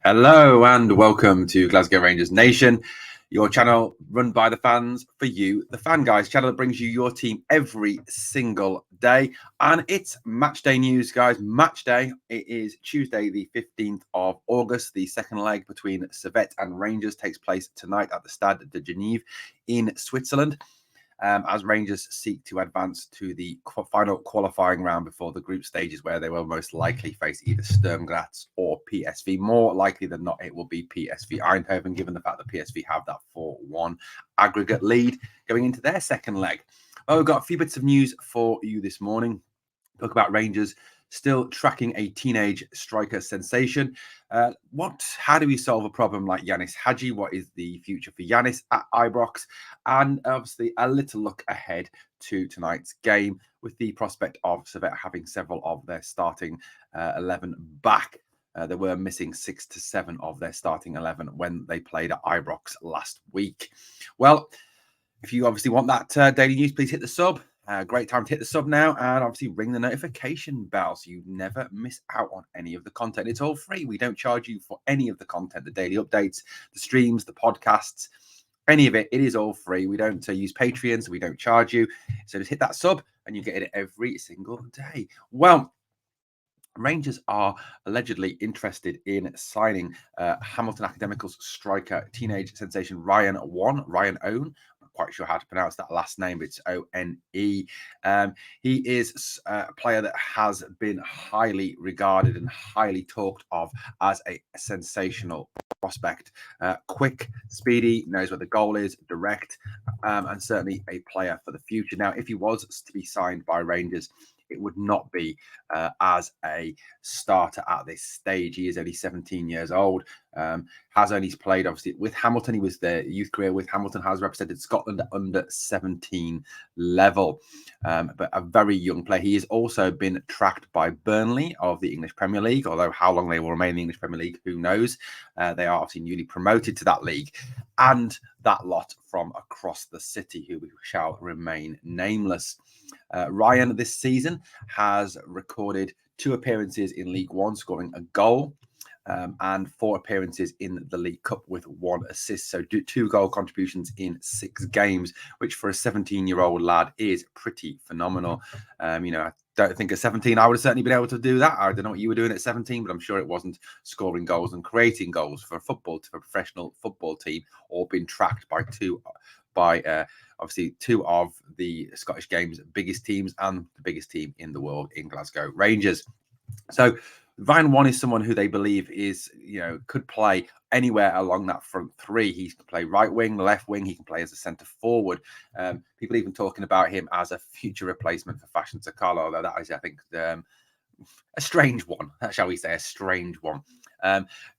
Hello and welcome to Glasgow Rangers Nation, your channel run by the fans for you, the Fan Guys channel that brings you your team every single day. And it's match day news, guys. Match day. It is Tuesday, the 15th of August. The second leg between Servette and Rangers takes place tonight at the Stade de Genève in Switzerland. As Rangers seek to advance to the final qualifying round before the group stages, where they will most likely face either Sturm Graz or PSV. More likely than not, it will be PSV Eindhoven, given the fact that PSV have that 4-1 aggregate lead going into their second leg. Well, we've got a few bits of news for you this morning. Talk about Rangers still tracking a teenage striker sensation. How do we solve a problem like Janis Hagi? What is the future for Janis at Ibrox? And obviously a little look ahead to tonight's game with the prospect of Servette having several of their starting 11 back. They were missing 6 to 7 of their starting 11 when they played at Ibrox last week. Well, if you obviously want that daily news, please hit the sub. Great time to hit the sub now and obviously ring the notification bell so you never miss out on any of the content. It's all free. We don't charge you for any of the content, the daily updates, the streams, the podcasts, any of it. It is all free. We don't use Patreon, so we don't charge you. So just hit that sub and you get it every single day. Well, Rangers are allegedly interested in signing Hamilton Academicals striker, teenage sensation Ryan Owen. Quite sure how to pronounce that last name, but it's One. He is a player that has been highly regarded and highly talked of as a sensational prospect. Quick, speedy, knows where the goal is, direct, and certainly a player for the future. Now, if he was to be signed by Rangers, it would not be as a starter at this stage. He is only 17 years old, has only played, obviously, with Hamilton. He was their youth career with Hamilton, has represented Scotland at under 17 level, but a very young player. He has also been tracked by Burnley of the English Premier League, although how long they will remain in the English Premier League, who knows? They are obviously newly promoted to that league, and that lot from across the city who shall remain nameless. Ryan this season has recorded 2 appearances in League One, scoring a goal, and 4 appearances in the League Cup with 1 assist. So 2 goal contributions in 6 games, which for a 17-year-old lad is pretty phenomenal. I don't think at 17 I would have certainly been able to do that. I don't know what you were doing at 17, but I'm sure it wasn't scoring goals and creating goals for a professional football team, or being tracked by obviously 2 of the Scottish game's biggest teams and the biggest team in the world in Glasgow Rangers. So Ryan Oné is someone who they believe is, could play anywhere along that front 3. He can play right wing, left wing. He can play as a centre forward. People even talking about him as a future replacement for Fashion Sakala, although that is, I think, a strange one, shall we say, a strange one.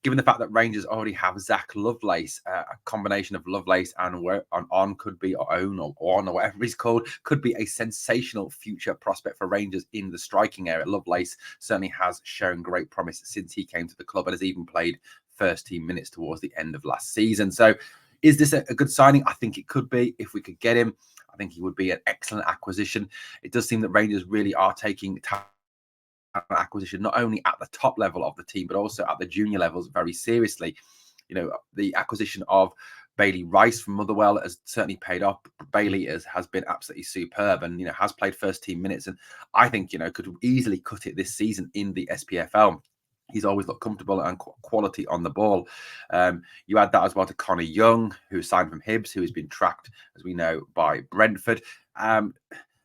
Given the fact that Rangers already have Zach Lovelace, a combination of Lovelace and On could be Owen or On or whatever he's called, could be a sensational future prospect for Rangers in the striking area. Lovelace certainly has shown great promise since he came to the club and has even played first team minutes towards the end of last season. So is this a good signing? I think it could be. If we could get him, I think he would be an excellent acquisition. It does seem that Rangers really are taking acquisition not only at the top level of the team but also at the junior levels very seriously. The acquisition of Bailey Rice from Motherwell has certainly paid off. Bailey has been absolutely superb and has played first team minutes, and I think could easily cut it this season in the SPFL. He's always looked comfortable and quality on the ball. You add that as well to Connor Young, who signed from Hibs, who has been tracked, as we know, by Brentford.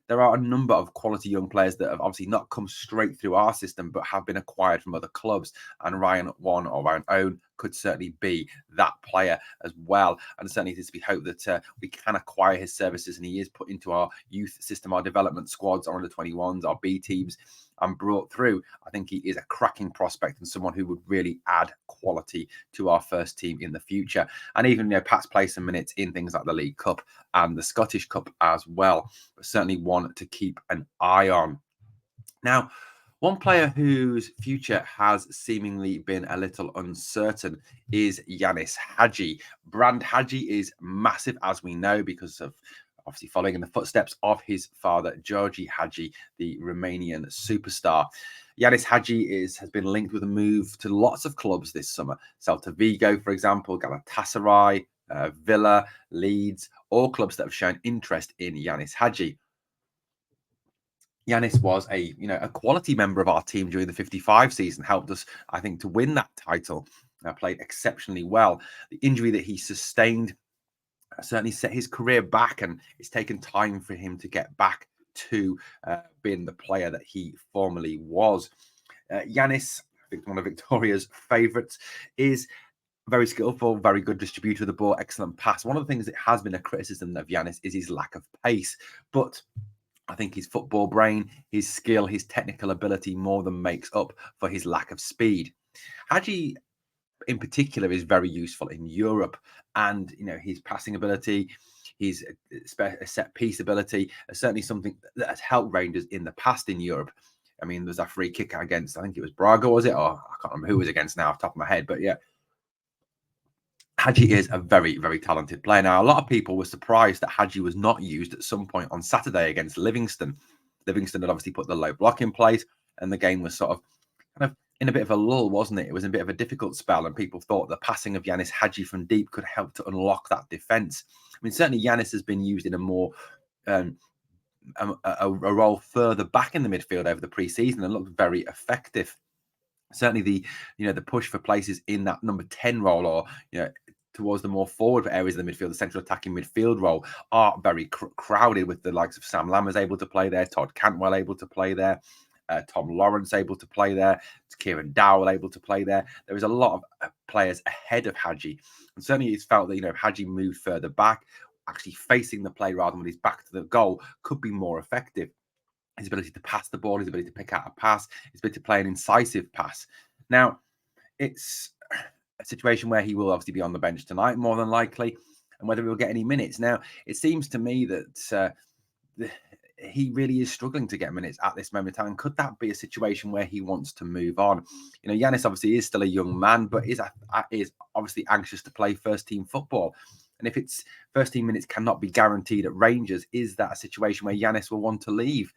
There are a number of quality young players that have obviously not come straight through our system, but have been acquired from other clubs. And Ryan Owen could certainly be that player as well. And certainly it is to be hoped that we can acquire his services and he is put into our youth system, our development squads, our under 21s, our B teams, and brought through. I think he is a cracking prospect and someone who would really add quality to our first team in the future. And even, Pat's played some minutes in things like the League Cup and the Scottish Cup as well, but certainly one to keep an eye on. Now, one player whose future has seemingly been a little uncertain is Janis Hagi. Brand Hagi is massive, as we know, because of obviously following in the footsteps of his father, Janis Hagi, the Romanian superstar. Janis Hagi has been linked with a move to lots of clubs this summer. Celta Vigo, for example, Galatasaray, Villa, Leeds, all clubs that have shown interest in Janis Hagi. Janis was a quality member of our team during the 55 season, helped us, I think, to win that title. Played exceptionally well. The injury that he sustained certainly set his career back, and it's taken time for him to get back to being the player that he formerly was. Janis, I think one of Victoria's favourites, is very skillful, very good distributor of the ball, excellent pass. One of the things that has been a criticism of Janis is his lack of pace, but I think his football brain, his skill, his technical ability more than makes up for his lack of speed. Hagi, in particular, is very useful in Europe, and his passing ability, his set piece ability is certainly something that has helped Rangers in the past in Europe. I mean, there's a free kick against, I think it was Braga, was it? Or I can't remember who was against now off the top of my head, but yeah. Hagi is a very, very talented player. Now, a lot of people were surprised that Hagi was not used at some point on Saturday against Livingston. Livingston had obviously put the low block in place, and the game was sort of kind of in a bit of a lull, wasn't it? It was in a bit of a difficult spell, and people thought the passing of Janis Hagi from deep could help to unlock that defence. I mean, certainly Janis has been used in a more a role further back in the midfield over the pre-season and looked very effective. Certainly the push for places in that number 10 role, or towards the more forward areas of the midfield, the central attacking midfield role, are very crowded, with the likes of Sam Lammers able to play there, Todd Cantwell able to play there, Tom Lawrence able to play there, Kieran Dowell able to play there. There is a lot of players ahead of Hagi, and certainly it's felt that Hagi moved further back, actually facing the play rather than with his back to the goal, could be more effective. His ability to pass the ball, his ability to pick out a pass, his ability to play an incisive pass. Now, it's a situation where he will obviously be on the bench tonight, more than likely, and whether he'll get any minutes. Now, it seems to me that he really is struggling to get minutes at this moment in time. Could that be a situation where he wants to move on? Janis obviously is still a young man, but is obviously anxious to play first-team football. And if it's first-team minutes cannot be guaranteed at Rangers, is that a situation where Janis will want to leave?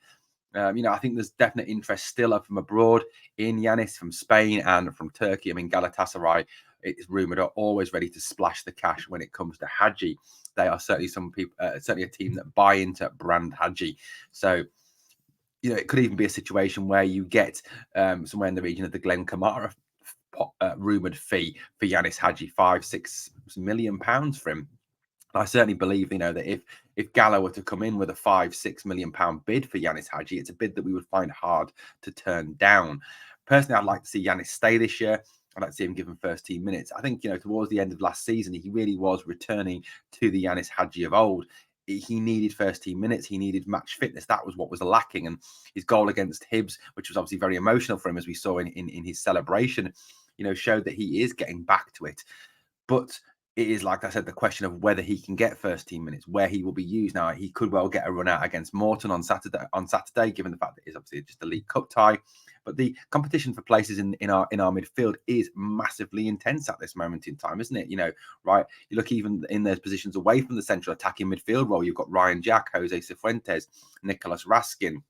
I think there's definite interest still from abroad in Janis, from Spain and from Turkey. I mean, Galatasaray, it's rumoured, are always ready to splash the cash when it comes to Hagi. They are certainly certainly a team that buy into brand Hagi. So, it could even be a situation where you get somewhere in the region of the Glen Kamara rumoured fee for Janis Hagi, £5-6 million for him. I certainly believe, that if Gala were to come in with a £5-6 million bid for Janis Hagi, it's a bid that we would find hard to turn down. Personally, I'd like to see Janis stay this year. I'd like to see him given first team minutes. I think, towards the end of last season, he really was returning to the Janis Hagi of old. He needed first team minutes. He needed match fitness. That was what was lacking. And his goal against Hibs, which was obviously very emotional for him, as we saw in his celebration, showed that he is getting back to it. But it is, like I said, the question of whether he can get first team minutes, where he will be used. Now, he could well get a run out against Morton on Saturday, given the fact that it's obviously just a League Cup tie. But the competition for places in our midfield is massively intense at this moment in time, isn't it? Right? You look even in those positions away from the central attacking midfield role. You've got Ryan Jack, Jose Cifuentes, Nicholas Raskin,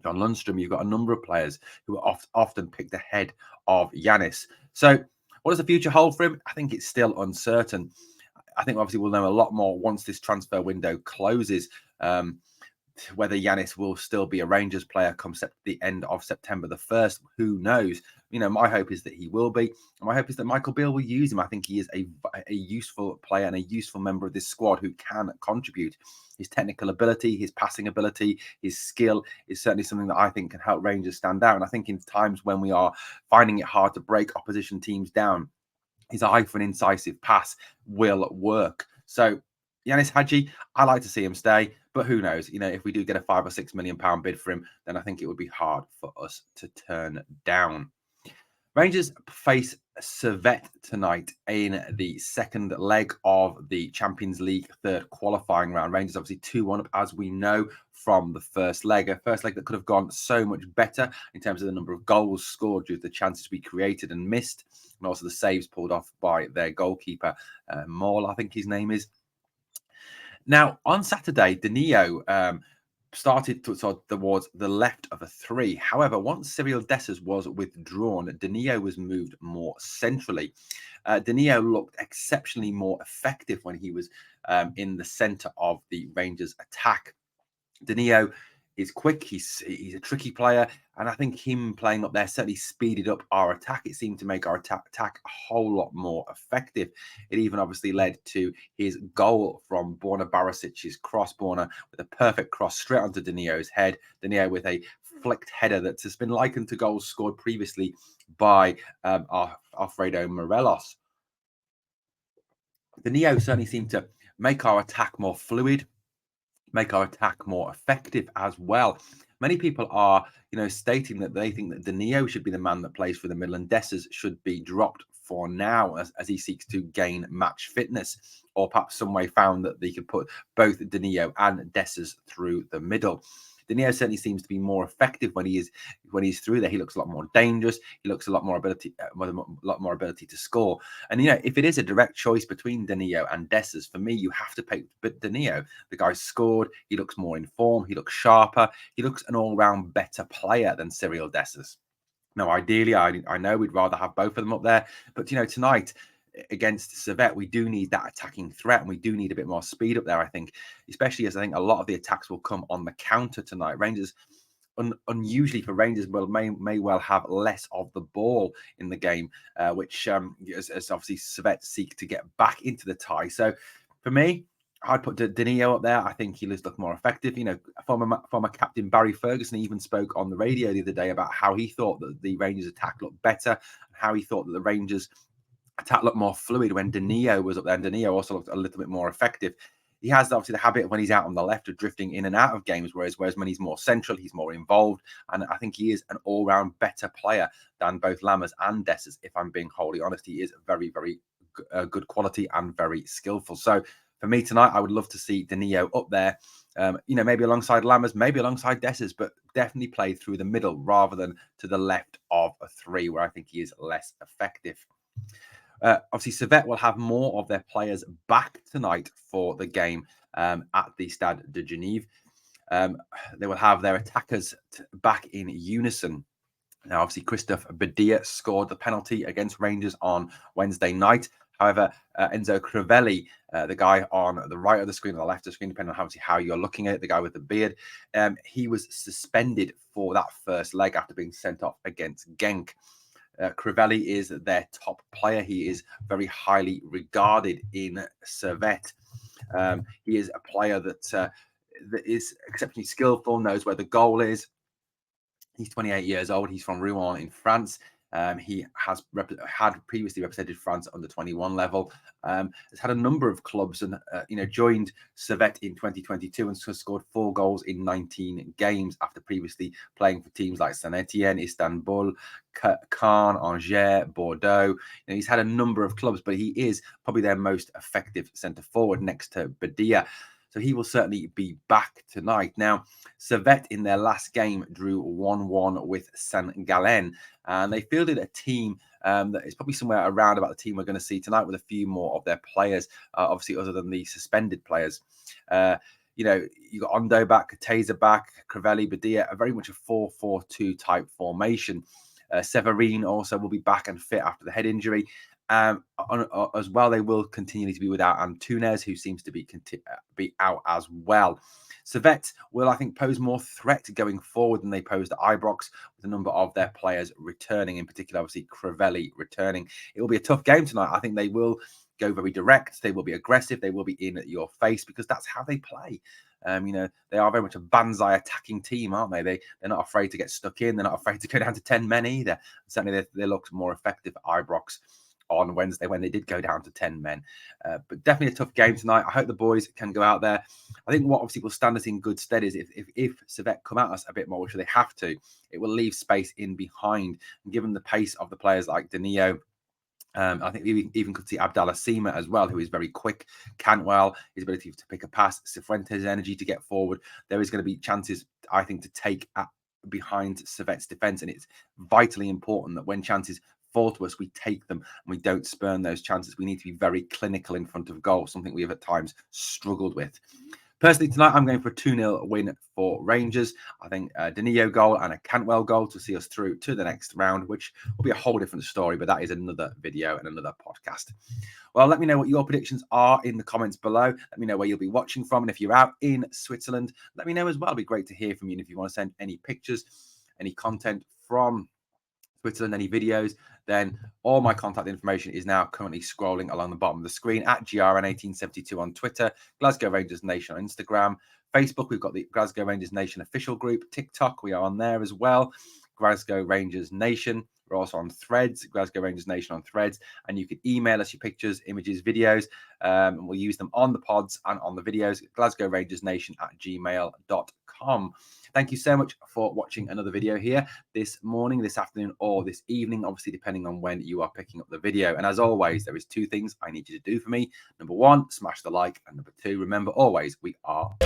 John Lundstrom. You've got a number of players who are often picked ahead of Janis. So, what does the future hold for him? I think it's still uncertain. I think obviously we'll know a lot more once this transfer window closes. Whether Janis will still be a Rangers player come the end of September the 1st, who knows? My hope is that he will be. And my hope is that Michael Beale will use him. I think he is a useful player and a useful member of this squad who can contribute. His technical ability, his passing ability, his skill is certainly something that I think can help Rangers stand out. And I think in times when we are finding it hard to break opposition teams down, his eye for an incisive pass will work. So, Janis Hagi, I like to see him stay, but who knows? If we do get a £5 or £6 million bid for him, then I think it would be hard for us to turn down. Rangers face Servette tonight in the second leg of the Champions League third qualifying round. Rangers obviously 2-1 up, as we know, from the first leg. A first leg that could have gone so much better in terms of the number of goals scored due to the chances we created and missed, and also the saves pulled off by their goalkeeper, Maul, I think his name is. Now, on Saturday, Danilo started towards the left of a three. However, once Searle was withdrawn, Danilo was moved more centrally. Danilo looked exceptionally more effective when he was in the centre of the Rangers attack. Danilo is quick. He's a tricky player, and I think him playing up there certainly speeded up our attack. It seemed to make our attack a whole lot more effective. It even obviously led to his goal from Borna Barisic's cross. Borna with a perfect cross straight onto Danilo's head. Danilo with a flicked header that has been likened to goals scored previously by Alfredo Morelos. Danilo certainly seemed to make our attack more fluid, make our attack more effective as well. Many people are, stating that they think that Danilo should be the man that plays for the middle and Dessers should be dropped for now as he seeks to gain match fitness, or perhaps some way found that they could put both Danilo and Dessers through the middle. Danilo certainly seems to be more effective when he's through there. He looks a lot more dangerous. He looks a lot more ability to score. And if it is a direct choice between Danilo and Dessers, for me, you have to pick Danilo. The guy scored. He looks more in form. He looks sharper. He looks an all-round better player than Searle Dessers. Now, ideally, I know we'd rather have both of them up there, but tonight against Servette, we do need that attacking threat, and we do need a bit more speed up there, I think, especially as I think a lot of the attacks will come on the counter tonight. Rangers, unusually for Rangers, may well have less of the ball in the game, which as obviously Servette seek to get back into the tie. So for me, I'd put Danilo up there. I think he looks more effective. Former captain Barry Ferguson even spoke on the radio the other day about how he thought that the Rangers attack looked better, and how he thought that the Rangers attack looked more fluid when Danilo was up there, and Danilo also looked a little bit more effective. He has obviously the habit of when he's out on the left of drifting in and out of games, whereas when he's more central, he's more involved, and I think he is an all-round better player than both Lammers and Dessers. If I'm being wholly honest, he is very, very good quality and very skillful. So for me tonight, I would love to see Danilo up there, maybe alongside Lammers, maybe alongside Dessers, but definitely play through the middle rather than to the left of a three, where I think he is less effective. Obviously, Servette will have more of their players back tonight for the game at the Stade de Genève. They will have their attackers back in unison. Now, obviously, Christophe Badia scored the penalty against Rangers on Wednesday night. However, Enzo Crivelli, the guy on the right of the screen or the left of the screen, depending on how you're looking at it, the guy with the beard, he was suspended for that first leg after being sent off against Genk. Crivelli is their top player. He is very highly regarded in Servette. He is a player that is exceptionally skillful, knows where the goal is. He's 28 years old. He's from Rouen in France. He has had previously represented France under 21 level. Has had a number of clubs and joined Servette in 2022 and has scored 4 goals in 19 games after previously playing for teams like Saint Etienne, Istanbul, Caen, Angers, Bordeaux. He's had a number of clubs, but he is probably their most effective centre forward next to Badia. So he will certainly be back tonight. Now, Servette in their last game drew 1-1 with Saint Gallen, and they fielded a team that is probably somewhere around about the team we're going to see tonight, with a few more of their players, obviously other than the suspended players. You got Ondo back, Taser back, Crivelli, Badia, very much a 4-4-2 type formation. Severine also will be back and fit after the head injury. As well, they will continue to be without Antunes, who seems to be out as well. Servette will, I think, pose more threat going forward than they posed at Ibrox, with a number of their players returning, in particular, obviously, Crivelli returning. It will be a tough game tonight. I think they will go very direct. They will be aggressive. They will be in your face, because that's how they play. They are very much a banzai attacking team, aren't they? They're not afraid to get stuck in. They're not afraid to go down to 10 men either. Certainly, they looked more effective at Ibrox on Wednesday when they did go down to 10 men. But definitely a tough game tonight. I hope the boys can go out there. I think what obviously will stand us in good stead is if Servette come at us a bit more, which they have to, it will leave space in behind. And given the pace of the players like Danilo, I think we even could see Abdallah Sima as well, who is very quick. Cantwell, his ability to pick a pass, Cifuentes' energy to get forward. There is going to be chances, I think, to take behind Servette's defence, and it's vitally important that when chances fall to us, we take them and we don't spurn those chances. We need to be very clinical in front of goal, something we have at times struggled with. Personally, tonight, I'm going for a 2-0 win for Rangers. I think a Danilo goal and a Cantwell goal to see us through to the next round, which will be a whole different story, but that is another video and another podcast. Well, let me know what your predictions are in the comments below. Let me know where you'll be watching from. And if you're out in Switzerland, let me know as well. It'd be great to hear from you. And if you want to send any pictures, any content from Switzerland, any videos, then all my contact information is now currently scrolling along the bottom of the screen at GRN1872 on Twitter, Glasgow Rangers Nation on Instagram, Facebook. We've got the Glasgow Rangers Nation official group, TikTok. We are on there as well. Glasgow Rangers Nation. We're also on Threads, Glasgow Rangers Nation on Threads, and you can email us your pictures, images, videos, and we'll use them on the pods and on the videos, glasgowrangersnation@gmail.com. Thank you so much for watching another video here this morning, this afternoon, or this evening, obviously, depending on when you are picking up the video. And as always, there is 2 things I need you to do for me. Number 1, smash the like. And number 2, remember always, we are